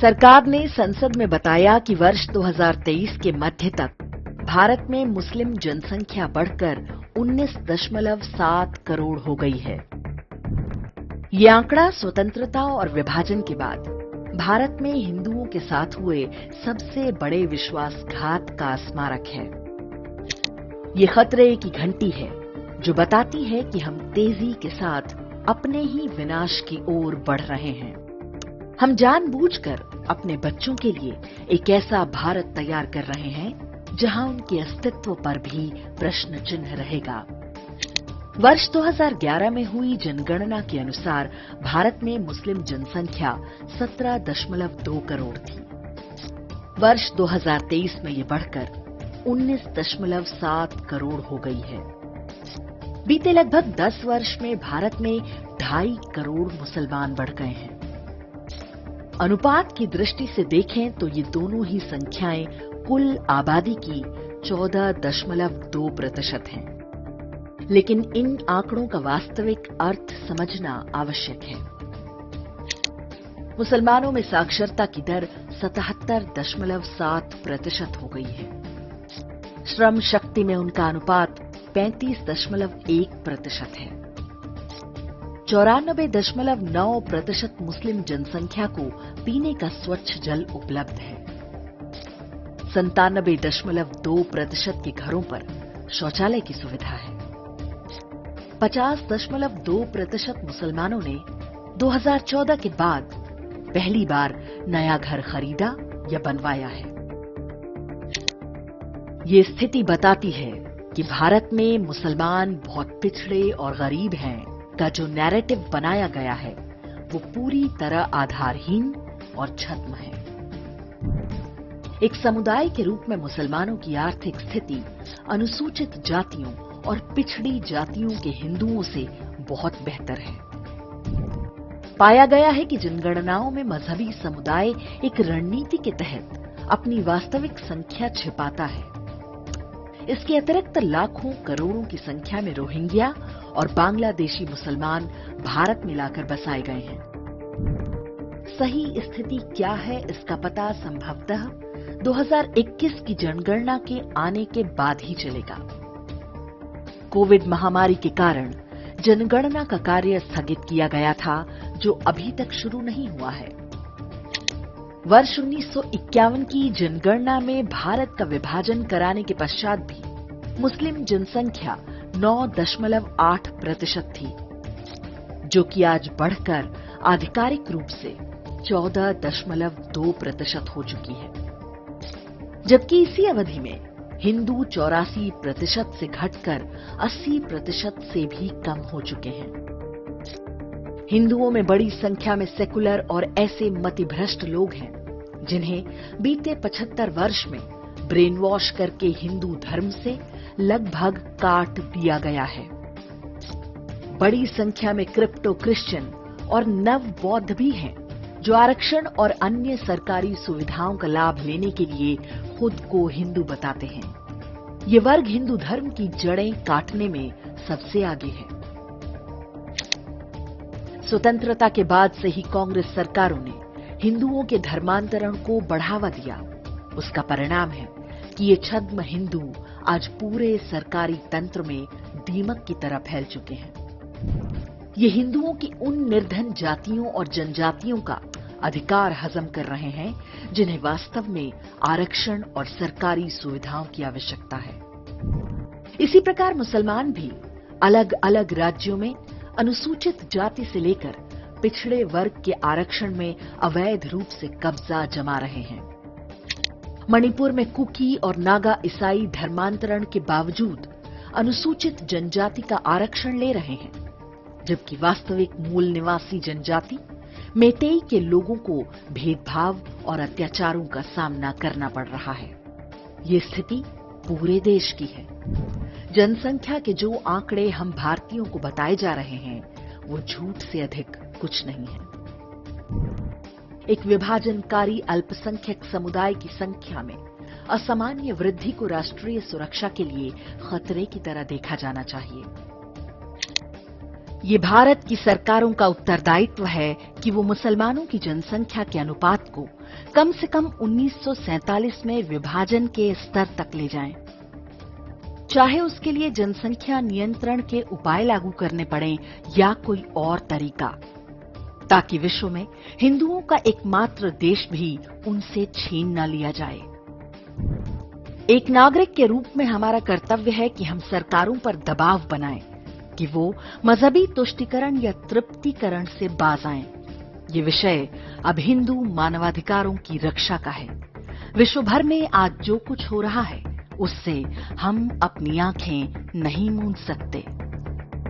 सरकार ने संसद में बताया कि वर्ष 2023 के मध्य तक भारत में मुस्लिम जनसंख्या बढ़कर 19.7 करोड़ हो गई है। ये आंकड़ा स्वतंत्रता और विभाजन के बाद भारत में हिंदुओं के साथ हुए सबसे बड़े विश्वासघात का स्मारक है। ये खतरे की घंटी है जो बताती है कि हम तेजी के साथ अपने ही विनाश की ओर बढ़ रहे हैं। हम जानबूझकर अपने बच्चों के लिए एक ऐसा भारत तैयार कर रहे हैं जहां उनके अस्तित्व पर भी प्रश्न चिन्ह रहेगा। वर्ष 2011 में हुई जनगणना के अनुसार भारत में मुस्लिम जनसंख्या 17.2 करोड़ थी। वर्ष 2023 में ये बढ़कर 19.7 करोड़ हो गई है। बीते लगभग 10 वर्ष में भारत में 2.5 करोड़ मुसलमान बढ़ गए हैं। अनुपात की दृष्टि से देखें तो ये दोनों ही संख्याएं कुल आबादी की 14.2% हैं। लेकिन इन आंकड़ों का वास्तविक अर्थ समझना आवश्यक है। मुसलमानों में साक्षरता की दर 77.7% हो गई है। श्रम शक्ति में उनका अनुपात 35.1% है। 94.9% मुस्लिम जनसंख्या को पीने का स्वच्छ जल उपलब्ध है। 97.2% के घरों पर शौचालय की सुविधा है। 50.2% मुसलमानों ने 2014 के बाद पहली बार नया घर खरीदा या बनवाया है। ये स्थिति बताती है कि भारत में मुसलमान बहुत पिछड़े और गरीब हैं का जो नैरेटिव बनाया गया है वो पूरी तरह आधारहीन और छद्म है। एक समुदाय के रूप में मुसलमानों की आर्थिक स्थिति अनुसूचित जातियों और पिछड़ी जातियों के हिंदुओं से बहुत बेहतर है। पाया गया है कि जनगणनाओं में मजहबी समुदाय एक रणनीति के तहत अपनी वास्तविक संख्या छिपाता है। इसके अतिरिक्त लाखों करोड़ों की संख्या में रोहिंग्या और बांग्लादेशी मुसलमान भारत में लाकर बसाए गए हैं। सही स्थिति क्या है इसका पता संभवतः 2021 की जनगणना के आने के बाद ही चलेगा। कोविड महामारी के कारण जनगणना का कार्य स्थगित किया गया था जो अभी तक शुरू नहीं हुआ है। वर्ष 1951 की जनगणना में भारत का विभाजन कराने के पश्चात भी मुस्लिम जनसंख्या 9.8% थी, जो कि आज बढ़कर आधिकारिक रूप से 14.2% हो चुकी है। जबकि इसी अवधि में हिंदू 84% से घटकर 80% से भी कम हो चुके हैं। हिंदुओं में बड़ी संख्या में सेकुलर और ऐसे मतिभ्रष्ट लोग हैं जिन्हें बीते 75 वर्ष में ब्रेन वॉश करके हिंदू धर्म से लगभग काट दिया गया है। बड़ी संख्या में क्रिप्टो क्रिश्चियन और नव बौद्ध भी हैं जो आरक्षण और अन्य सरकारी सुविधाओं का लाभ लेने के लिए खुद को हिंदू बताते हैं। ये वर्ग हिंदू धर्म की जड़ें काटने में सबसे आगे है। स्वतंत्रता के बाद से ही कांग्रेस सरकारों ने हिंदुओं के धर्मांतरण को बढ़ावा दिया। उसका परिणाम है कि ये छद्म हिंदू आज पूरे सरकारी तंत्र में दीमक की तरह फैल चुके हैं। ये हिंदुओं की उन निर्धन जातियों और जनजातियों का अधिकार हजम कर रहे हैं जिन्हें वास्तव में आरक्षण और सरकारी सुविधाओं की आवश्यकता है। इसी प्रकार मुसलमान भी अलग अलग राज्यों में अनुसूचित जाति से लेकर पिछड़े वर्ग के आरक्षण में अवैध रूप से कब्जा जमा रहे हैं। मणिपुर में कुकी और नागा ईसाई धर्मांतरण के बावजूद अनुसूचित जनजाति का आरक्षण ले रहे हैं, जबकि वास्तविक मूल निवासी जनजाति मेतेई के लोगों को भेदभाव और अत्याचारों का सामना करना पड़ रहा है। ये स्थिति पूरे देश की है। जनसंख्या के जो आंकड़े हम भारतीयों को बताए जा रहे हैं वो झूठ से अधिक कुछ नहीं है। एक विभाजनकारी अल्पसंख्यक समुदाय की संख्या में असामान्य वृद्धि को राष्ट्रीय सुरक्षा के लिए खतरे की तरह देखा जाना चाहिए। ये भारत की सरकारों का उत्तरदायित्व है कि वो मुसलमानों की जनसंख्या के अनुपात को कम से कम 1947 में विभाजन के स्तर तक ले जाएं। चाहे उसके लिए जनसंख्या नियंत्रण के उपाय लागू करने पड़ें या कोई और तरीका, ताकि विश्व में हिंदुओं का एकमात्र देश भी उनसे छीन न लिया जाए। एक नागरिक के रूप में हमारा कर्तव्य है कि हम सरकारों पर दबाव बनाएं कि वो मजहबी तुष्टीकरण या तृप्तिकरण से बाज आएं। ये विषय अब हिंदू मानवाधिकारों की रक्षा का है। विश्व भर में आज जो कुछ हो रहा है उससे हम अपनी आंखें नहीं मूंद सकते।